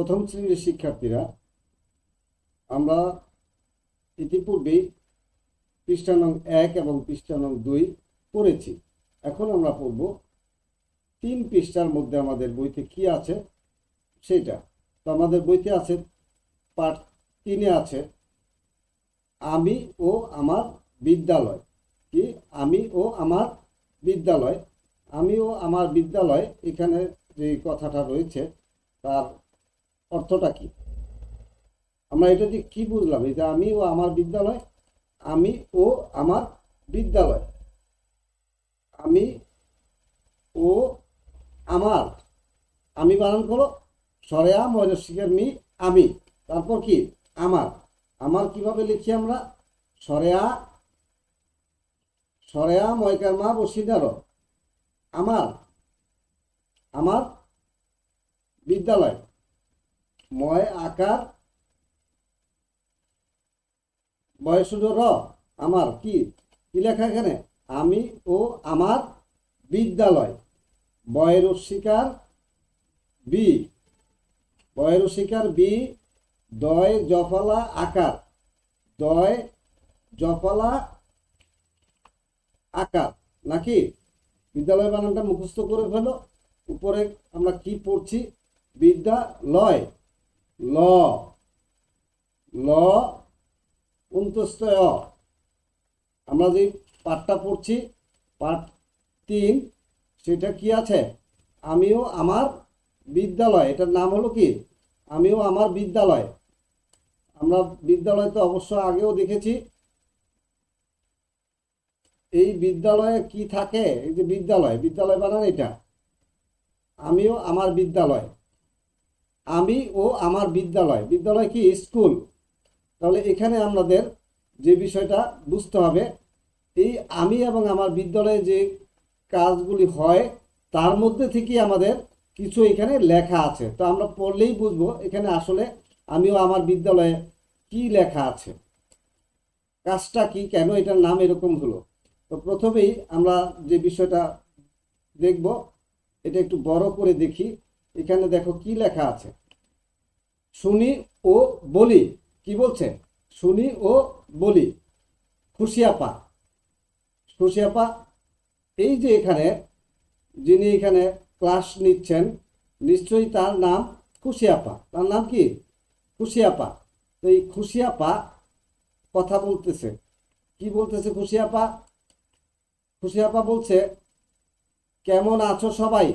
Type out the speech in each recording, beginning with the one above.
প্রথম শ্রেণীর শিক্ষার্থীরা, আমরা ইতিপূর্বেই পৃষ্ঠা নং 1 এবং পৃষ্ঠা নং 2 পড়েছি। এখন আমরা পড়ব 3 পৃষ্ঠার মধ্যে আমাদের বইতে কি আছে সেটা। তো আমাদের বইতে আছে, পার্ট 3-এ আছে আমি ও আমার বিদ্যালয়। কি? আমি ও আমার বিদ্যালয়। আমি ও আমার বিদ্যালয়, এখানে যে কথাটা রয়েছে তার অর্থটা কি? আমরা এটা দিয়ে কি বুঝলাম? এই যে আমি ও আমার বিদ্যালয়, আমি ও আমার বিদ্যালয়, আমি ও আমার, আমি বানান করো সরেয়া ময়রসিকের মি, আমি, তারপর কি আমার। আমার কিভাবে লিখি আমরা? সরেয়া সরেয়া ময়কার মা বসিদার আমার, আমার বিদ্যালয়, ময় আকার বয়সুড র, আমার কি কি লেখা এখানে? আমি ও আমার বিদ্যালয়, বয়ের অস্বীকার বি, বয়ের অস্বীকার বি, দয় জফলা আকার, দয় জফলা আকার, নাকি? বিদ্যালয় বানানটা মুখস্থ করে ফেলো। উপরে আমরা কি পড়ছি? বিদ্যালয়, ল, ল অন্তস্থ। আমরা যে পাঠটা পড়ছি, পাঠ 3, সেটা কি আছে? আমিও আমার বিদ্যালয়। এটার নাম হলো কি? আমিও আমার বিদ্যালয়। আমরা বিদ্যালয় তো অবশ্য আগেও দেখেছি। এই বিদ্যালয়ে কি থাকে? এই যে বিদ্যালয়, বিদ্যালয় বানান এটা, আমিও আমার বিদ্যালয়, আমি ও আমার বিদ্যালয়। বিদ্যালয় কি? স্কুল। তাহলে এখানে আমাদের যে বিষয়টা বুঝতে হবে, এই আমি এবং আমার বিদ্যালয়ে যে কাজগুলি হয় তার মধ্যে থেকে আমাদের কিছু এখানে লেখা আছে। তো আমরা পড়লেই বুঝবো এখানে আসলে আমিও আমার বিদ্যালয়ে কি লেখা আছে, কাজটা কি, কেন এটার নাম এরকম হলো। তো প্রথমেই আমরা যে বিষয়টা দেখব, এটা একটু বড় করে দেখি। এখানে দেখো কি লেখা আছে, শুনি ও বলি। কি বলছে? শুনি ও বলি। খুশিয়াপা, খুশিয়াপা, এই যে এখানে যিনি এখানে ক্লাস নিচ্ছেন, নিশ্চয়ই তার নাম খুশিয়াপা। তার নাম কি? খুশিয়াপা। তো এই খুশিয়াপা কথা বলতেছে। কি বলতেছে খুশিয়াপা? খুশিয়াপা বলছে কেমন আছো সবাই।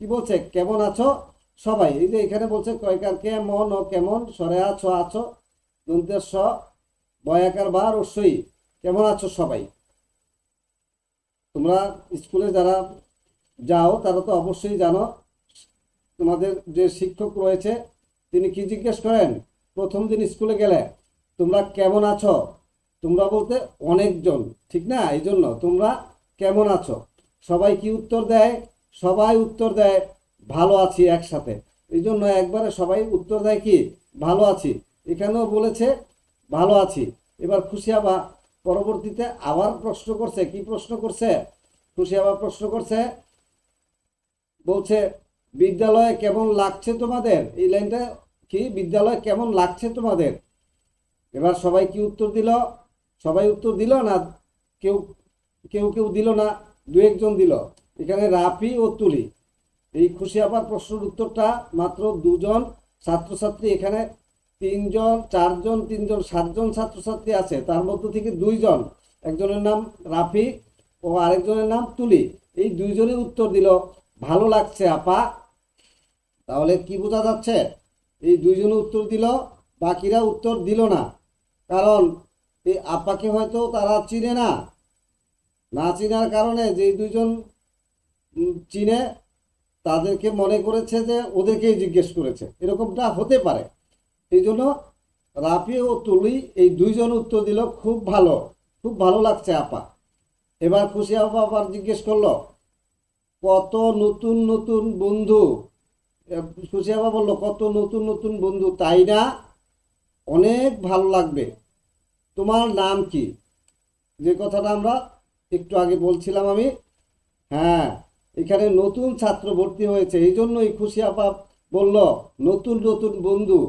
কি বলছে? কেমন আছো সবাই। এই যে এখানে বলছে কয়কার কেমন ও কেমন, সরে আছো আছো, দন্তের স, বয়াকার বা রস্যই, কেমন আছো সবাই। তোমরা স্কুলে যারা যাও তারা তো অবশ্যই জানো, তোমাদের যে শিক্ষক রয়েছে তিনি কি জিজ্ঞেস করেন প্রথম দিন স্কুলে গেলে? তোমরা কেমন আছো? তোমরা বলতে অনেকজন, ঠিক না? এই জন্য তোমরা কেমন আছো। সবাই কি উত্তর দেয়? সবাই উত্তর দেয় ভালো আছি একসাথে। এই জন্য একবারে সবাই উত্তর দেয় কি? ভালো আছি। এখানেও বলেছে ভালো আছি। এবার খুশিয়াবা পরবর্তীতে আবার প্রশ্ন করছে। কি প্রশ্ন করছে? খুশিয়াবা প্রশ্ন করছে, বলছে বিদ্যালয়ে কেমন লাগছে তোমাদের। এই লাইনটা কি? বিদ্যালয়ে কেমন লাগছে তোমাদের। এবার সবাই কি উত্তর দিল? সবাই উত্তর দিল না, কেউ কেউ কেউ দিল না, দু একজন দিল। এখানে রাফি ও তুলি। এই খুশিয়াপার প্রশ্নের উত্তরটা মাত্র 2 জন ছাত্রছাত্রী, এখানে 3 জন 4 জন 3 জন 7 জন ছাত্রছাত্রী আছে, তার মধ্য থেকে 2 জন, একজনের নাম রাফি ও আরেকজনের নাম তুলি, এই 2 জনের উত্তর দিল ভালো লাগছে আপা। তাহলে কি বোঝা যাচ্ছে? এই 2 জন উত্তর দিল, বাকিরা উত্তর দিল না। কারণ এই আপাকে হয়তো তারা চিনে না, না চিনার কারণে যে 2 জন চিনে তাদেরকে মনে করেছে যে ওদেরকেই জিজ্ঞেস করেছে, এরকমটা হতে পারে। এই জন্য রাফি ও তুলি এই 2 জন উত্তর দিল খুব ভালো, খুব ভালো লাগছে আপা। এবার খুশি আপা আবার জিজ্ঞেস করলো কত নতুন নতুন বন্ধু। খুশি আপা বললো কত নতুন নতুন বন্ধু, তাই না? অনেক ভালো লাগবে। তোমার নাম কি? যে কথাটা আমরা একটু আগে বলছিলাম আমি। হ্যাঁ, এখানে নতুন ছাত্র ভর্তি হয়েছে, এই জন্যই খুশি আপা বলল নতুন নতুন বন্ধু,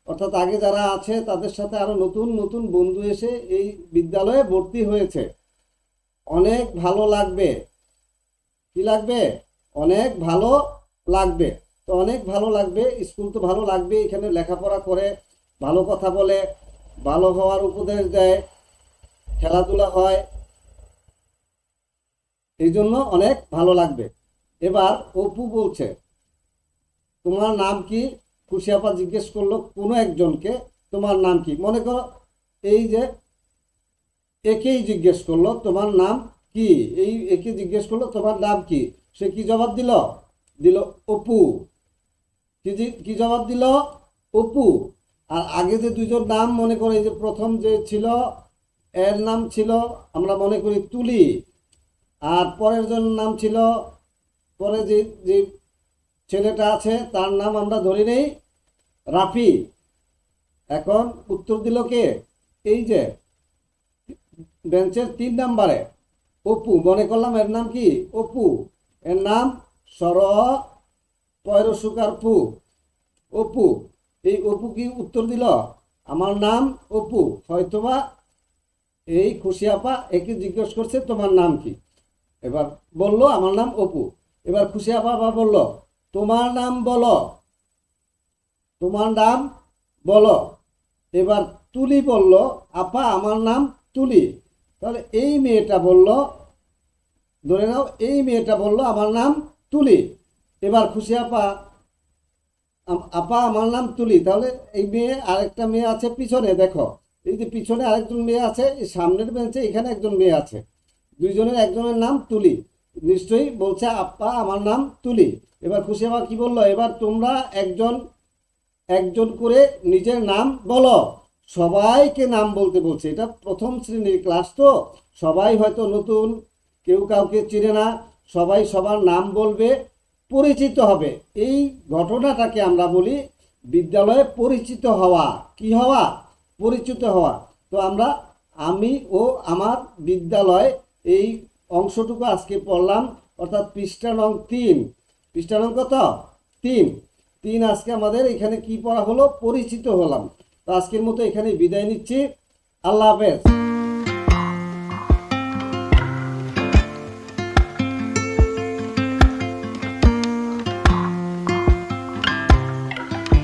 অর্থাৎ আগে যারা আছে তাদের সাথে আরো নতুন নতুন বন্ধু এসে এই বিদ্যালয়ে ভর্তি হয়েছে। অনেক ভালো লাগবে। কি লাগবে? অনেক ভালো লাগবে। তো অনেক ভালো লাগবে, স্কুল তো ভালো লাগবে, এখানে লেখাপড়া করে, ভালো কথা বলে, ভালো হওয়ার উপদেশ দেয়, খেলাধুলা হয়, এই জন্য অনেক ভালো লাগবে। এবার অপু বলছে তোমার নাম কি? খুশি আপা জিজ্ঞেস করলো কোনো একজনকে তোমার নাম কি। মনে করো এই যে একেই জিজ্ঞেস করলো তোমার নাম কি, এই একে জিজ্ঞেস করলো তোমার নাম কি, সে কি জবাব দিল? দিল অপু। কি জবাব দিল? অপু। আর আগে যে দুইজন নাম মনে করে, যে প্রথম যে ছিল এর নাম ছিল আমরা মনে করি তুলি, আর পরের জন নাম ছিল, পরে যে যে ছেলেটা আছে তার নাম আমরা ধরে নেই রাফি। এখন উত্তর দিল কে? এই যে বেঞ্চের 3 নাম্বারে অপু। মনে করলাম এর নাম কি? অপু। এর নাম সর পয়রসুকার পু, অপু। এই অপু কি উত্তর দিল আমার নাম অপু? হয়তোবা এই খুশি আপা একে জিজ্ঞেস করছে তোমার নাম কি, এবার বলল আমার নাম অপু। এবার খুশি আপা আবার বলল তোমার নাম বলো, তোমার নাম বলো। এবার তুলি বলল আপা আমার নাম তুলি। তাহলে এই মেয়েটা বলল, ধরে নাও এই মেয়েটা বলল আমার নাম তুলি। এবার খুশি আপা আপা আমার নাম তুলি। তাহলে এই মেয়ে আরেকটা মেয়ে আছে পিছনে, দেখো এই যে পিছনে আরেকজন মেয়ে আছে, এই সামনের বেঞ্চে এখানে একজন মেয়ে আছে, দুইজনের একজনের নাম তুলি, নিশ্চয়ই বলছে আপা আমার নাম তুলি। এবার খুশি আপা কি বললো? এবার তোমরা একজন একজন করে নিজের নাম বলো। সবাইকে নাম বলতে বলছে, এটা প্রথম শ্রেণীর ক্লাস, তো সবাই হয়তো নতুন, কেউ কাউকে চিনে না, সবাই সবার নাম বলবে, পরিচিত হবে। এই ঘটনাটাকে আমরা বলি বিদ্যালয়ে পরিচিত হওয়া। কি হওয়া? পরিচিত হওয়া। তো আমরা আমি ও আমার বিদ্যালয় এই অংশটুকু আজকে পড়লাম, অর্থাৎ পৃষ্ঠা নং 3। পৃষ্ঠা নং কত? 3 আজকে আমাদের এখানে কি পড়া হলো? পরিচিত হলাম। তো আজকের মতো এখানে বিদায় নিচ্ছি। আল্লাহ হাফেজ।